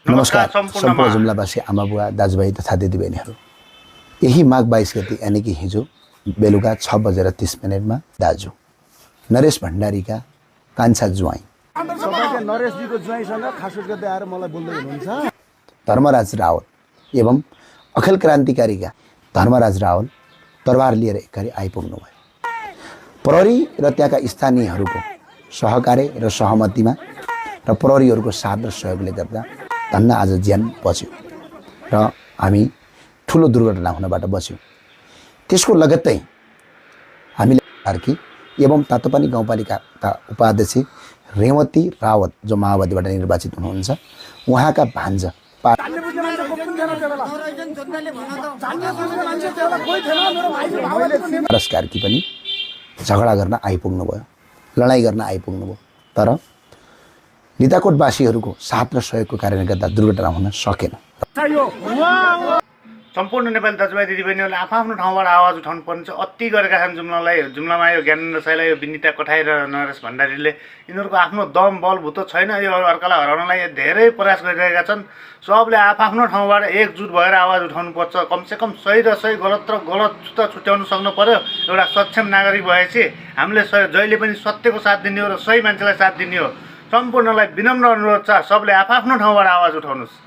नमस्कार सम्पूर्ण जुम्लावासी आमा बुवा दाजुभाइ तथा दिदीबहिनीहरू। यही माघ 22 गते यानी कि हिजो बेलुका 6:30 दाजु नरेश भण्डारीका कान्छा ज्वाइँ नरेशजीको ज्वाइँसँग खास गर्दै आएर मलाई बोल्दै हुनुहुन्छ धर्मराज रावल एवं अखिल क्रान्तिकारीका धर्मराज रावल तरबार लिएर एककारी आइपुग्नु भयो। प्रहरी र त्यहाँका स्थानीयहरूको सहकार्य र सहमतिमा र प्रहरीहरूको साथ र सहयोगले गर्दा धन्न आज ज्यान बच्यो र हामी ठुलो दुर्घटना हुनबाट बच्यौँ। त्यसको लगत्तै हामीले कार्की एवं तातोपानी गाउँपालिकाका उपाध्यक्ष रेवती रावत जो माओवादीबाट निर्वाचित हुनुहुन्छ उहाँका भान्जा कार्की पनि झगडा गर्न आइपुग्नु भयो, लडाइँ गर्न आइपुग्नु भयो। तर निदाकोटवासीहरूको साथ र सहयोगको कारणले गर्दा दुर्घटना हुन सकेन। सम्पूर्ण नेपाली दाजुभाइ दिदीबहिनीहरूले आफ्नो ठाउँबाट आवाज उठाउनु पर्ने छ। अति गरेका छन् जुम्लामा यो ज्ञानेन्द्र साईलाई, यो विनिता कठाई र नरेश भण्डारीले। यिनीहरूको आफ्नो दम बल भुतो छैन, यो अर्कालाई हराउनलाई धेरै प्रयास गरिरहेका छन्। सबले आफ्नो ठाउँबाट एकजुट भएर आवाज उठाउनुपर्छ। कमसेकम सही र सही, गलत र गलत त छुट्याउन सक्नु पर्यो। एउटा सक्षम नागरिक भएपछि हामीले जहिले पनि सत्यको साथ दिने हो र सही मान्छेलाई साथ दिने हो। सम्पूर्णलाई विनम्र अनुरोध छ, सबले आफ्नो ठाउँबाट आवाज उठाउनुहोस्।